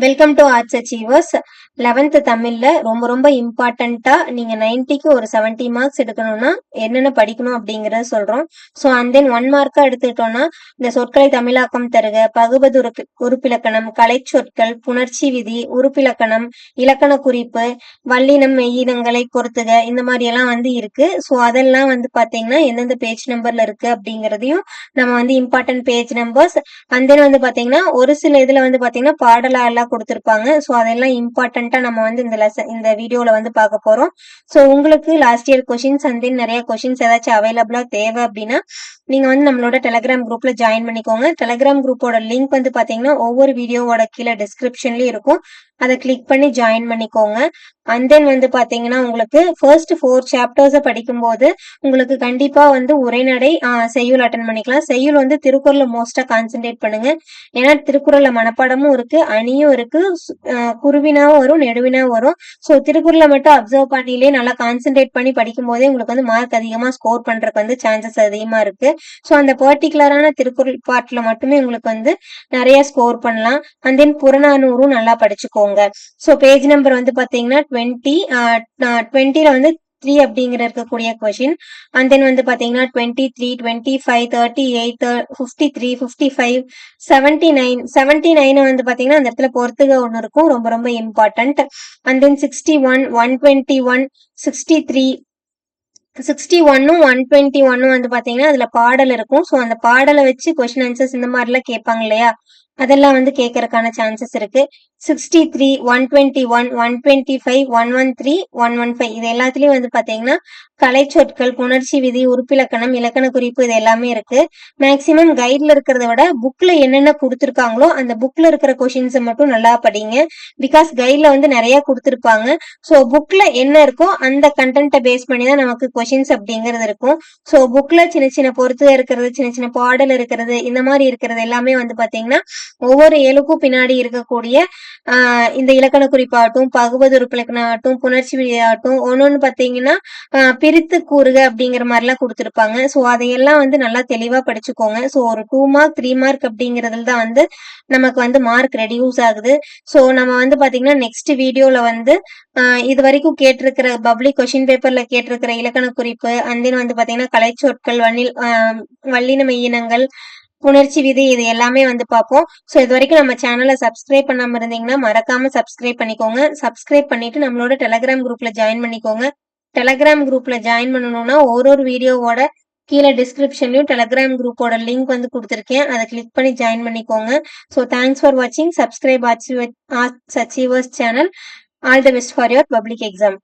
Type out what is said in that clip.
Welcome to arts achievers. 11th தமிழ்ல ரொம்ப இம்பார்ட்டண்டா நீங்க 90க்கு ஒரு 70 மார்க்ஸ் எடுக்கணும்னா என்னென்ன படிக்கணும் அப்படிங்கறத சொல்றோம். ஸோ அண்ட் தென் 1 மார்க்கா எடுத்துக்கிட்டோம்னா இந்த சொற்களை தமிழாக்கம் தருக, பகுபது உறுப்பிலக்கணம், கலைச்சொற்கள், புணர்ச்சி விதி, உறுப்பிலக்கணம், இலக்கண குறிப்பு, வல்லினம் மெய்யினங்களை பொறுத்துக, இந்த மாதிரி எல்லாம் இருக்கு. ஸோ அதெல்லாம் பாத்தீங்கன்னா எந்தெந்த பேஜ் நம்பர்ல இருக்கு அப்படிங்கறதையும் நம்ம important page numbers and then பாத்தீங்கன்னா ஒரு சில இதுல பாத்தீங்கன்னா பாடலா எல்லாம் கொடுத்திருப்பாங்க. ஸோ அதெல்லாம் இம்பார்ட்டண்டா நம்ம இந்த வீடியோல பார்க்க போறோம். ஸோ உங்களுக்கு last year questions and then நிறைய கொஸ்டின்ஸ் ஏதாச்சும் அவைலபிளா தேவை அப்படின்னா நீங்க நம்மளோட டெலிகிராம் குரூப்ல ஜாயின் பண்ணிக்கோங்க. டெலிகிராம் குரூப்போட லிங்க் பாத்தீங்கன்னா ஒவ்வொரு வீடியோவோட கீழே டிஸ்கிரிப்ஷன்லயும் இருக்கும். அதை கிளிக் பண்ணி ஜாயின் பண்ணிக்கோங்க. அண்ட் தென் பாத்தீங்கன்னா உங்களுக்கு ஃபர்ஸ்ட் 4 சாப்டர்ஸை படிக்கும்போது உங்களுக்கு கண்டிப்பா உரைநடை செய்யுள் அட்டன் பண்ணிக்கலாம். செய்யுள் திருக்குறளை மோஸ்டா கான்சென்ட்ரேட் பண்ணுங்க. ஏன்னா திருக்குறள்ல மனப்பாடமும் இருக்கு, அணியும் இருக்கு, குருவினாவும் வரும், நெடுவினாவும் வரும். ஸோ திருக்குறளை மட்டும் அப்சர்வ் பண்ணிலே நல்லா கான்சென்ட்ரேட் பண்ணி படிக்கும் போதே உங்களுக்கு மார்க் அதிகமா ஸ்கோர் பண்றதுக்கு சான்சஸ் அதிகமா இருக்கு. ஸோ அந்த பர்டிகுலரான திருக்குறள் பார்ட்ல மட்டுமே உங்களுக்கு நிறைய ஸ்கோர் பண்ணலாம். அண்ட் தென் புறநானூறும் நல்லா படிச்சுக்கோங்க. ஸோ பேஜ் நம்பர் பாத்தீங்கன்னா 20ல 3 அப்படிங்கிற இருக்கக்கூடிய கொஸ்டின் அண்ட் தென் பாத்தீங்கன்னா 23, 25, 38, 53, 55, 79 பாத்தீங்கன்னா அந்த இடத்துல பொறுத்துக ஒண்ணு இருக்கும், ரொம்ப இம்பார்ட்டன்ட். அண்ட் தென் 61, 121, 63, 61ம் 121ம் பாத்தீங்கன்னா அதுல பாடல் இருக்கும். ஸோ அந்த பாடலை வச்சு கொஸ்டின் ஆன்சர்ஸ் இந்த மாதிரி எல்லாம் கேட்பாங்க இல்லையா, அதெல்லாம் கேட்கறதுக்கான சான்சஸ் இருக்கு. 63, 121, 125, 113, 115 இது எல்லாத்துலயும் பாத்தீங்கன்னா கலைச்சொற்கள், புணர்ச்சி விதி, உறுப்பிலக்கணம், இலக்கண குறிப்பு இது எல்லாமே இருக்கு. மேக்சிமம் கைட்ல இருக்கிறத விட புக்ல என்னென்ன கொடுத்துருக்காங்களோ அந்த புக்ல இருக்கிற கொஸ்டின்ஸை மட்டும் நல்லா படிங்க. பிகாஸ் கைட்ல நிறைய கொடுத்துருப்பாங்க. ஸோ புக்ல என்ன இருக்கோ அந்த கண்டென்ட்டை பேஸ் பண்ணி தான் நமக்கு கொஸ்டின்ஸ் அப்படிங்கிறது இருக்கும். ஸோ புக்ல சின்ன பொறுத்து இருக்கிறது, சின்ன பாடல் இருக்கிறது, இந்த மாதிரி இருக்கிறது எல்லாமே பாத்தீங்கன்னா ஒவ்வொரு எழுக்கும் பின்னாடி இருக்கக்கூடிய இந்த இலக்கண குறிப்பாகட்டும், பகுபது உறுப்பிலக்கணம் ஆகட்டும், புணர்ச்சி விதியாகட்டும் ஒன்னொன்னு பாத்தீங்கன்னா பிரித்து கூறுக அப்படிங்கிற மாதிரி எல்லாம் கொடுத்திருப்பாங்க. ஸோ அதையெல்லாம் நல்லா தெளிவா படிச்சுக்கோங்க. ஸோ ஒரு 2 மார்க் 3 மார்க் அப்படிங்கறதுல தான் நமக்கு மார்க் ரெடியூஸ் ஆகுது. ஸோ நம்ம பாத்தீங்கன்னா நெக்ஸ்ட் வீடியோல இது வரைக்கும் கேட்டிருக்கிற பப்ளிக் கொஸ்டின் பேப்பர்ல கேட்டிருக்கிற இலக்கண குறிப்பு அண்ட் தென் பாத்தீங்கன்னா கலைச்சொற்கள், வல்லின மெய்யினங்கள், புணர்ச்சி விதி இது எல்லாமே பார்ப்போம். ஸோ இது வரைக்கும் நம்ம சேனலை சப்ஸ்கிரைப் பண்ணாம இருந்தீங்கன்னா மறக்காம சப்ஸ்கிரைப் பண்ணிக்கோங்க. சப்ஸ்கிரைப் பண்ணிட்டு நம்மளோட டெலிகிராம் குரூப்ல ஜாயின் பண்ணிக்கோங்க. டெலிகிராம் குரூப்ல ஜாயின் பண்ணணும்னா ஒரு வீடியோவோட கீழே டிஸ்கிரிப்ஷன்லயும் டெலிகிராம் குரூப்போட லிங்க் கொடுத்துருக்கேன். அதை கிளிக் பண்ணி ஜாயின் பண்ணிக்கோங்க. ஸோ தேங்க்ஸ் ஃபார் வாட்சிங். Subscribe arts achievers channel. All the best for your public exam.